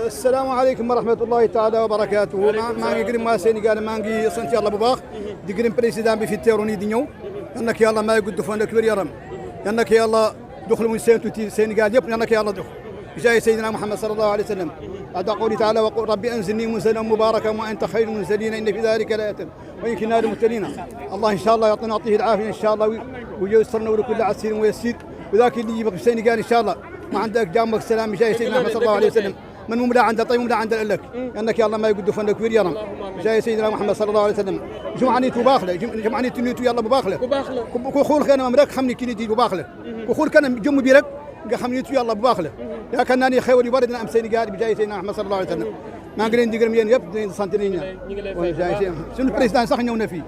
السلام عليكم ورحمة الله تعالى وبركاته. مانجي قريم ما سينيغال مانجي سنتي الله بباخ دي قريم بريسيدان بفي تيروني دينيو انك يا الله ما يقول دفن كبير يا رم انك يا الله دخل من سينيغال يب انك يا الله دخل جاي سيدنا محمد صلى الله عليه وسلم بعد قوله تعالى وقل ربي انزلني منزلا مباركا وانت خير المنزلين ان في ذلك لايات ويمكن نال المبتلين الله ان شاء الله يعطيه العافيه ان شاء الله وييسرنا ولكل عسير ويسير وذاك اللي يبغى السينيغال ان شاء الله ما عندك جامك السلام جاي سيدنا محمد صلى الله عليه وسلم من مملا عنده طيب مملا عنده لك انك يا الله ما يقول فنك كبير يا رب جاي سيدنا محمد صلى الله عليه وسلم جمعني تباخله جمعني تنيتو يلا بباخله كخول كان ممرك خمني كنيتي بباخله كخول كان جم بيرك خمنيتو يلا بباخله يا كانني خير يبردنا ام سينيغال بجاي سيدنا محمد صلى الله عليه وسلم ما قلنا ندير مليون يب سنتين شنو البريزيدان صح نيونا فيه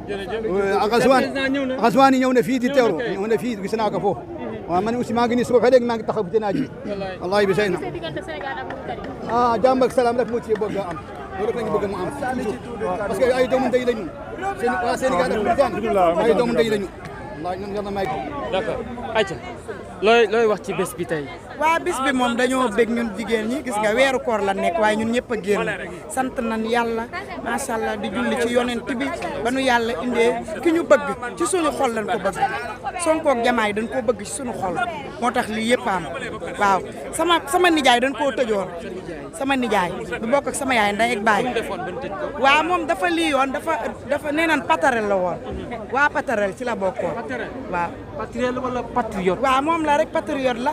غزواني نيونا فيه دي تيرو نيونا فيه قسنا كفوه ومن وسي ما قني سبب عليك ما تخاف تناجي الله يبسينا جامبك سلام لك موتي بوغا ام ولك نجي بوغا ام باسكو اي دوم داي لاني سينيغال بريزيدان اي دوم داي لاني الله يلا ما d'accord acha looy wax ci bés bi tey waa bis bi moom dañoo bég ñun jigéen ñi gis nga weeru koor la nekk waaye ñun ñëpp a génn sant nañ yàlla macha allah di julli ci yonent bi ba nu yàlla indee ki ñu bëgg ci suñu xol lañ ko bëgg Sonko ak Diomaye dañ koo bëgg ci suñu xol moo tax lii yëpp am waaw sama nijaay dañ koo tëjoon sama nijaay bu bokk ak sama yaay ndey ak baay waaw moom dafa lii yoon dafa nee naan patarel la woon waa patarel ci la bokkoon waaw patriote wala patriote waaw moom la rek patriote la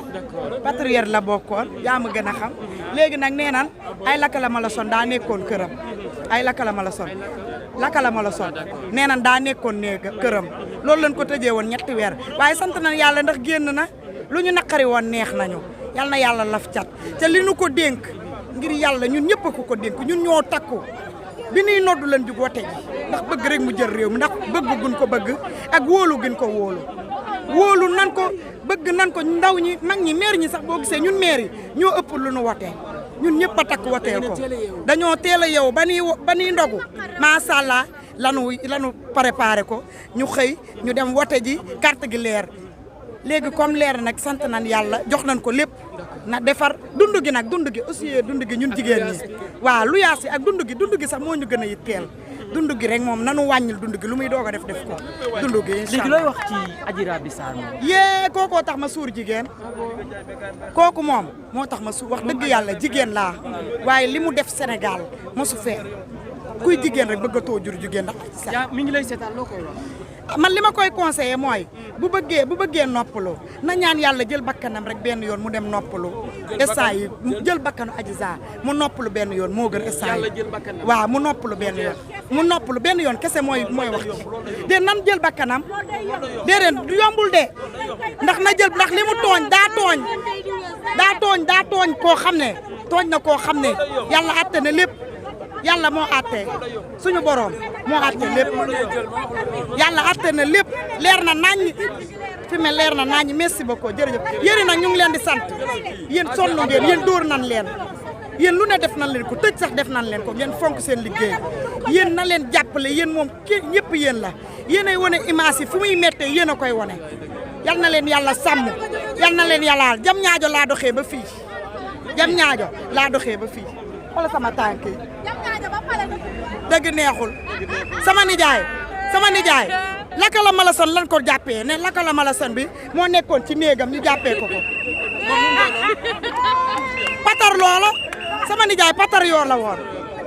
patriote la bokkoon yaa ma gën a xam léegi nag nee naan ay lakala ma la son daa nekkoon këram ay lakala ma la son nee naan daa nekkoon këram loolu lañ ko tëjee woon 3 weer waaye sant nañ yàlla ndax génn na lu ñu naqari woon neex nañu yal na yàlla laf cat te li nu ko dénk ngir yàlla ñun ñëpp a ko dénk ñun ñoo takku bi nuy noddu leen jug wote ji ndax bëgg rek mu jël réew mi ndax bëgg gun ko bëgg ak wóolu gin ko wóolu nan ko bëgg nan ko ndaw ñi mag ñi maire ñi sax boo gisee ñun maire yi ñoo ëpp lu nu wotee ñun ñëpp a takk woteel ko dañoo teel a yow ba nuy ndogu macha allah lanu préparé ko ñu xëy ñu dem wote ji carte gi leer léegi comme leer nag sant nañ yàlla jox nañ ko lépp na defar dund gi aussi dund gi ñun jigéen ñi waaw lu yaas yi ak dund gi sax moo ñu gën a yitteel dund gi rek moom nanu wàññil dund gi lu muy doog a def ko dund gi incha allah léegi looy wax ci Adji Raby Sarr moom yee kookoo tax ma suur jigéen kooku moom moo tax ma suur wax dëgg yàlla jigéen laa waaye li mu def Sénégal mosu fee kuy jigéen rek bëggatoo jur jigéen ndax mi ngi lay seetaan loo koy wax man li ma koy conseillé mooy bu bëggee noppalu na ñaan yàlla jël bakkanam rek benn yoon mu dem noppalu instant yi jël bakkanu Adji Sarr mu noppalu benn yoon moo gën instant yi waaw mu noppalu benn yoon kese mooy wax ci de nan jël bakkanam déedéet du yombul de ndax na jël ndax li mu tooñ daa tooñ koo xam ne tooñ na koo xam ne yàlla àtte na lépp yàlla moo àtte suñu borom moo àtte lépp yàlla àtte na lépp leer na naññ fi mu leer na naññ merci beaucoup jërëjëf yéen nag ñu ngi leen di sant yéen sonn ngeen yéen dóor nan leen yéen lu ne def nan leen ko tëj sax def nan leen ko ngeen fonk seen liggéey yéen na leen jàppale yéen moom ñëpp yéen la yéen ay wane image yi fu muy méttee yéen a koy wane yal na leen yàlla sàmm yal na leen yàlla jam ñaajo laa doxee ba fii xoolal sama tànk yi dëgg neexul sama nijaay laka la mala son lan ko jàppee ne laka la mala son bi moo nekkoon ci néegam ñu jàppee ko patar loola sama nijaay patar yoo la woon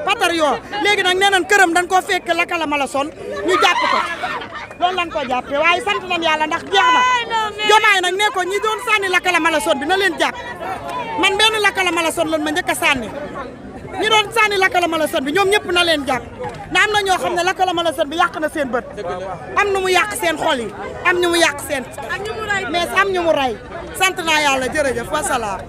patar yoo léegi nag nee nañ këram dañ koo fekk laka la mala son ñu jàpp ko loolu lan ko jàppee waaye sant nañ yàlla ndax jeex na Diomaye nag ne ko ñi doon sànni laka la mala son bi na leen jàpp man benn laka la mala son lan ma njëkk a sànni ñi doon sànni lakala mala son bi ñoom ñëpp na leen jàpp na am na ñoo xam ne lakala mala son bi yàq na seen bët am nu mu yàq seen xol yi am ñu mu yàq seen mais am ñu mu rey sant naa yàlla jërëjëf wasalaam